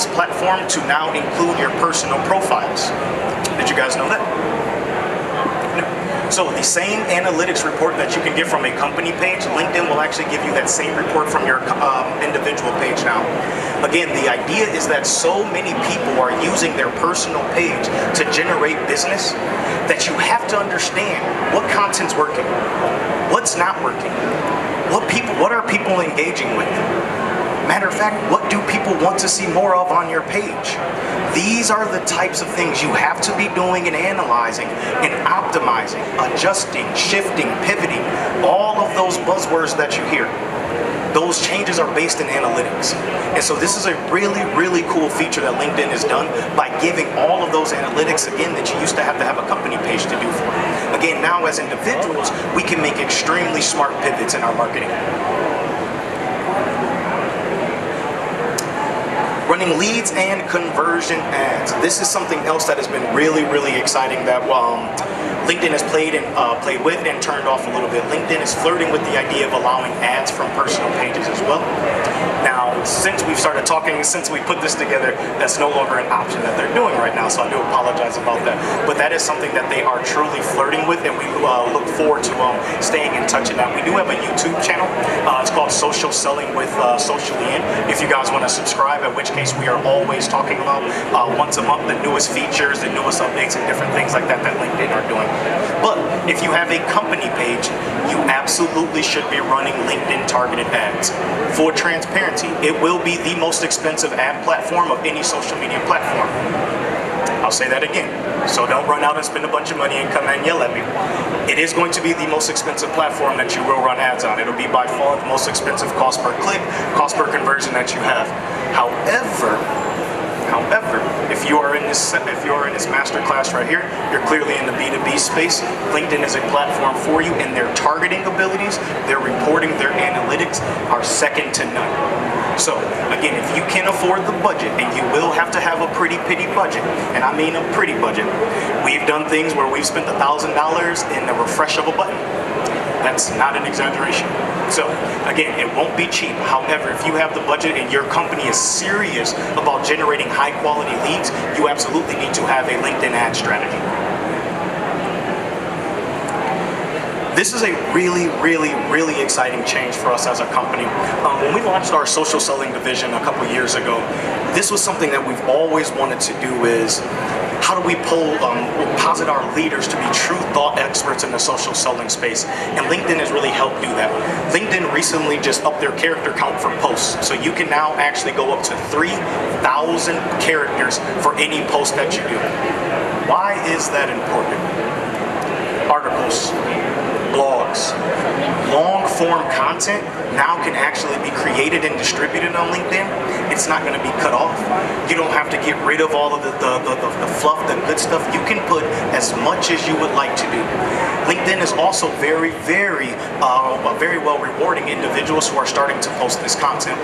analytics platform to now include your personal profiles. Did you guys know that? So the same analytics report that you can get from a company page, LinkedIn will actually give you that same report from your individual page now. Again, the idea is that so many people are using their personal page to generate business that you have to understand what content's working, what's not working, what are people engaging with. Matter of fact, what do people want to see more of on your page? These are the types of things you have to be doing and analyzing and optimizing, adjusting, shifting, pivoting, all of those buzzwords that you hear. Those changes are based in analytics. And so this is a really, really cool feature that LinkedIn has done by giving all of those analytics, again, that you used to have a company page to do for. Again, now as individuals, we can make extremely smart pivots in our marketing. Running leads and conversion ads. This is something else that has been really, really exciting that LinkedIn has played with and turned off a little bit. LinkedIn is flirting with the idea of allowing ads from personal pages as well. Now, since we've started talking, since we put this together, that's no longer an option that they're doing right now, so I do apologize about that. But that is something that they are truly flirting with, and we look forward to staying in touch with that. We do have a YouTube channel. It's called Social Selling with Socially In. If you guys want to subscribe, at which case we are always talking about once a month the newest features, the newest updates, and different things like that LinkedIn are doing. But if you have a company page, you absolutely should be running LinkedIn targeted ads. For transparency, it will be the most expensive ad platform of any social media platform. I'll say that again. So don't run out and spend a bunch of money and come and yell at me. It is going to be the most expensive platform that you will run ads on. It'll be by far the most expensive cost per click, cost per conversion that you have. However, if you are in this masterclass right here, you're clearly in the B2B space. LinkedIn is a platform for you, and their targeting abilities, their reporting, their analytics are second to none. So again, if you can afford the budget, and you will have to have a pretty penny budget, and I mean a pretty budget, we've done things where we've spent $1,000 in the refresh of a button. That's not an exaggeration. So again, it won't be cheap. However, if you have the budget and your company is serious about generating high quality leads, you absolutely need to have a LinkedIn ad strategy. This is a really, really, really exciting change for us as a company. When we launched our social selling division a couple years ago, this was something that we've always wanted to do is how do we posit our leaders to be true thought experts in the social selling space? And LinkedIn has really helped do that. LinkedIn recently just upped their character count for posts. So you can now actually go up to 3,000 characters for any post that you do. Why is that important? Articles, blogs, long form content now can actually be created and distributed on LinkedIn. It's not going to be cut off. You don't have to get rid of all of the fluff, the good stuff. You can put as much as you would like to do. LinkedIn is also very, very well rewarding individuals who are starting to post this content.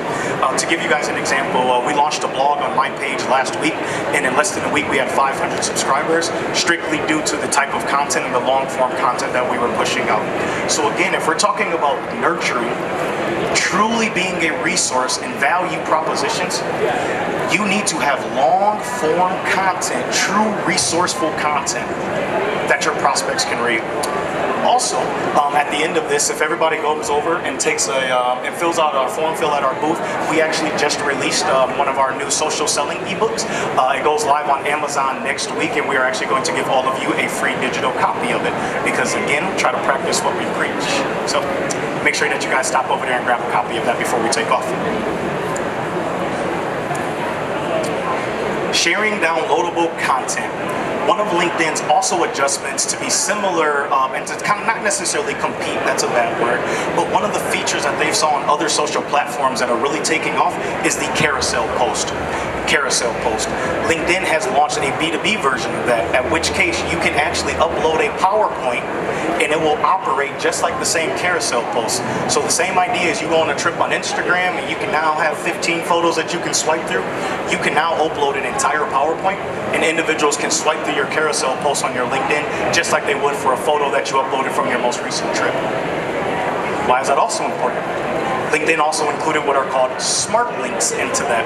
To give you guys an example, we launched a blog on my page last week, and in less than a week we had 500 subscribers, strictly due to the type of content and the long form content that we were pushing out. So again, if we're talking about nurturing, truly being a resource and value propositions, you need to have long form content, true resourceful content that your prospects can read. Also, at the end of this, if everybody goes over and takes and fills out a form fill at our booth, we actually just released one of our new social selling ebooks. It goes live on Amazon next week, and we are actually going to give all of you a free digital copy of it because, again, try to practice what we preach. So make sure that you guys stop over there and grab a copy of that before we take off. Sharing downloadable content. One of LinkedIn's also adjustments to be similar and to kind of not necessarily compete, that's a bad word, but one of the features that they saw on other social platforms that are really taking off is the carousel post. LinkedIn has launched a B2B version of that, at which case you can actually upload a PowerPoint and it will operate just like the same carousel post. So the same idea is you go on a trip on Instagram and you can now have 15 photos that you can swipe through. You can now upload an entire PowerPoint and individuals can swipe through your carousel post on your LinkedIn just like they would for a photo that you uploaded from your most recent trip. Why is that also important? LinkedIn also included what are called smart links into that,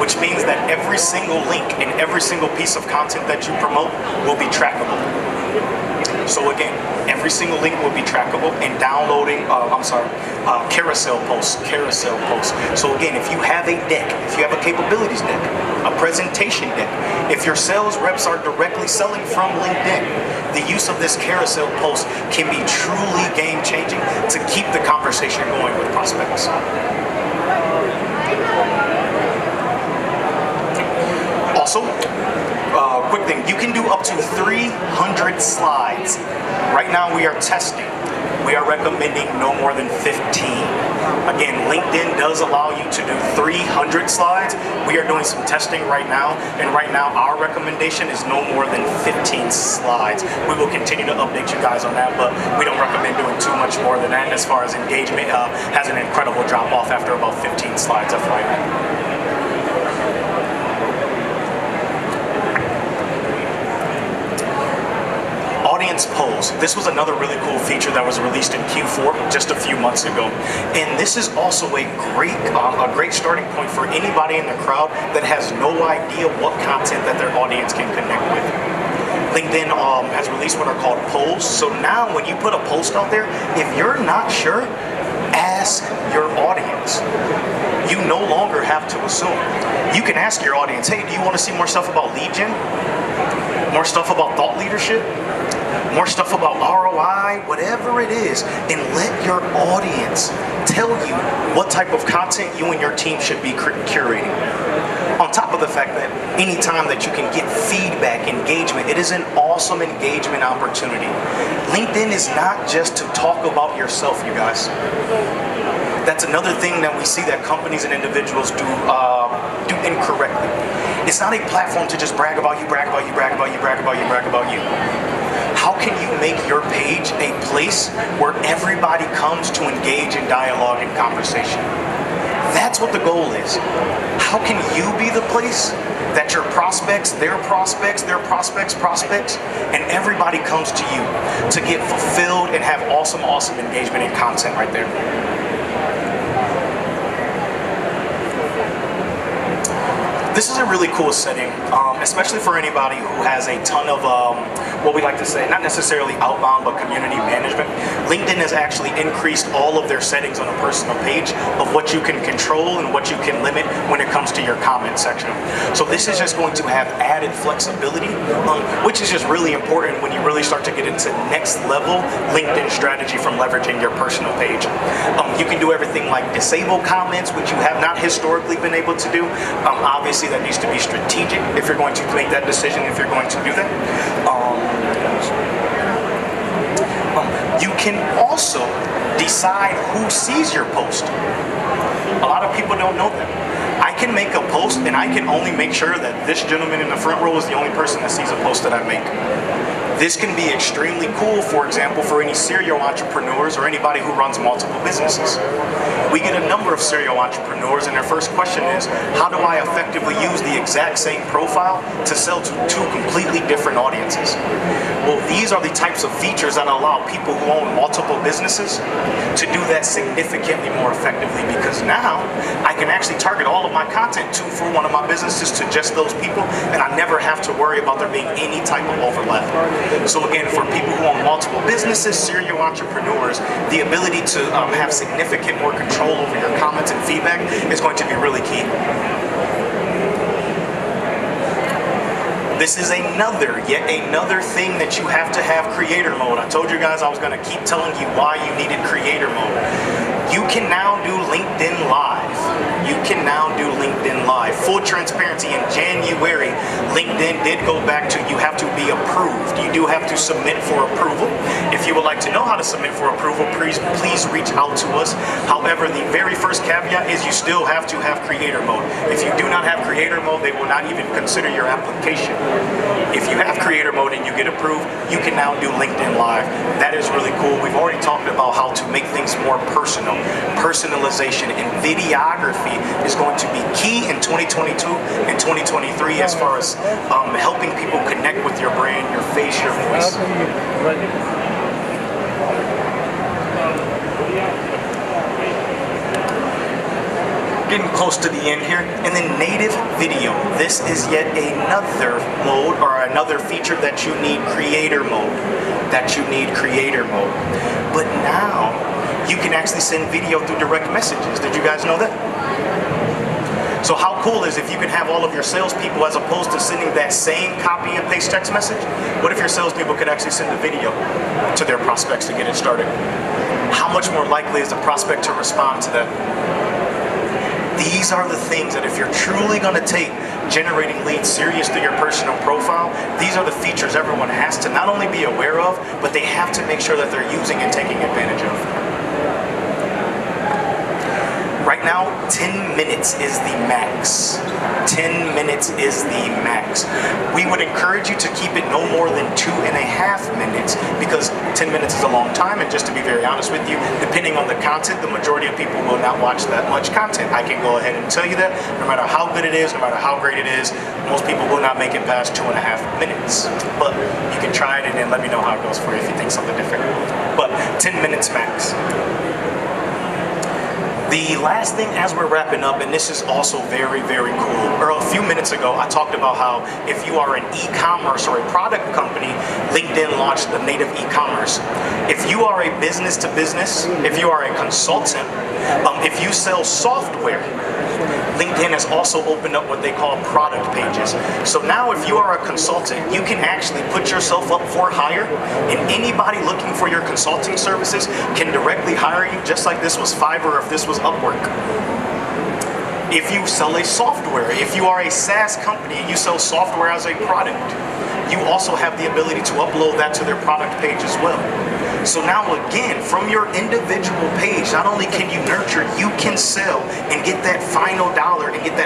which means that every single link and every single piece of content that you promote will be trackable. So again, every single link will be trackable, and downloading, carousel posts. So again, if you have a deck, if you have a capabilities deck, a presentation deck, if your sales reps are directly selling from LinkedIn, the use of this carousel post can be truly game-changing to keep the conversation going with prospects. Also, quick thing, you can do up to 300 slides. Right now we are testing. We are recommending no more than 15. Again, LinkedIn does allow you to do 300 slides. We are doing some testing right now, and right now our recommendation is no more than 15 slides. We will continue to update you guys on that, but we don't recommend doing too much more than that. As far as engagement, has an incredible drop off after about 15 slides, FYI. Audience polls. This was another really cool feature that was released in Q4 just a few months ago, and this is also a great starting point for anybody in the crowd that has no idea what content that their audience can connect with. LinkedIn has released what are called polls. So now when you put a post out there, if you're not sure, ask your audience. You no longer have to assume. You can ask your audience, hey, do you want to see more stuff about lead gen? More stuff about thought leadership? More stuff about ROI, whatever it is, and let your audience tell you what type of content you and your team should be curating. On top of the fact that anytime that you can get feedback, engagement, it is an awesome engagement opportunity. LinkedIn is not just to talk about yourself, you guys. That's another thing that we see that companies and individuals do incorrectly. It's not a platform to just brag about you, brag about you, brag about you, brag about you, brag about you. How can you make your page a place where everybody comes to engage in dialogue and conversation? That's what the goal is. How can you be the place that your prospects, their prospects, their prospects, and everybody comes to you to get fulfilled and have awesome engagement and content right there? This is a really cool setting, especially for anybody who has a ton of, what we like to say, not necessarily outbound, but community management. LinkedIn has actually increased all of their settings on a personal page of what you can control and what you can limit when it comes to your comment section. So this is just going to have added flexibility, which is just really important when you really start to get into next level LinkedIn strategy from leveraging your personal page. You can do everything like disable comments, which you have not historically been able to do. Obviously, that needs to be strategic if you're going to make that decision, if you're going to do that. You can also decide who sees your post. A lot of people don't know that. I can make a post and I can only make sure that this gentleman in the front row is the only person that sees a post that I make. This can be extremely cool, for example, for any serial entrepreneurs or anybody who runs multiple businesses. We get a number of serial entrepreneurs, and their first question is, how do I effectively use the exact same profile to sell to two completely different audiences? Well, these are the types of features that allow people who own multiple businesses to do that significantly more effectively, because now I can actually target all of my content for one of my businesses to just those people, and I never have to worry about there being any type of overlap. So again, for people who own multiple businesses, serial entrepreneurs, the ability to have significant more control over your comments and feedback is going to be really key. This is yet another thing that you have to have creator mode. I told you guys I was going to keep telling you why you needed creator mode. You can now do LinkedIn Live. Full transparency, in January, LinkedIn did go back to you have to be approved. You do have to submit for approval. If you would like to know how to submit for approval, please reach out to us. However, the very first caveat is you still have to have creator mode. If you do not have creator mode, they will not even consider your application. If you have creator mode and you get approved, you can now do LinkedIn Live. That is really cool. We've already talked about how to make things more personal. Personalization and videography is going to be key in 2022 and 2023 as far as helping people connect with your brand, your face, your voice. getting close to the end here. And then native video. This is yet another mode or another feature that you need creator mode. But now you can actually send video through direct messages. Did you guys know that? So how cool is if you can have all of your salespeople, as opposed to sending that same copy and paste text message, what if your salespeople could actually send a video to their prospects to get it started? How much more likely is the prospect to respond to that? These are the things that if you're truly going to take generating leads serious through your personal profile, these are the features everyone has to not only be aware of, but they have to make sure that they're using and taking advantage of. Right now, 10 minutes is the max. 10 minutes is the max. We would encourage you to keep it no more than 2.5 minutes, because 10 minutes is a long time, and just to be very honest with you, depending on the content, the majority of people will not watch that much content. I can go ahead and tell you that no matter how good it is, no matter how great it is, most people will not make it past 2.5 minutes. But you can try it and then let me know how it goes for you if you think something different. But 10 minutes max. The last thing as we're wrapping up, and this is also very, very cool, or a few minutes ago, I talked about how if you are an e-commerce or a product company, LinkedIn launched the native e-commerce. If you are a business to business, if you are a consultant, if you sell software, LinkedIn has also opened up what they call product pages. So now if you are a consultant, you can actually put yourself up for hire, and anybody looking for your consulting services can directly hire you, just like this was Fiverr, if this was Upwork. If you sell a software, if you are a SaaS company and you sell software as a product, you also have the ability to upload that to their product page as well. So now again, from your individual page, not only can you nurture, you can sell and get that final dollar and get that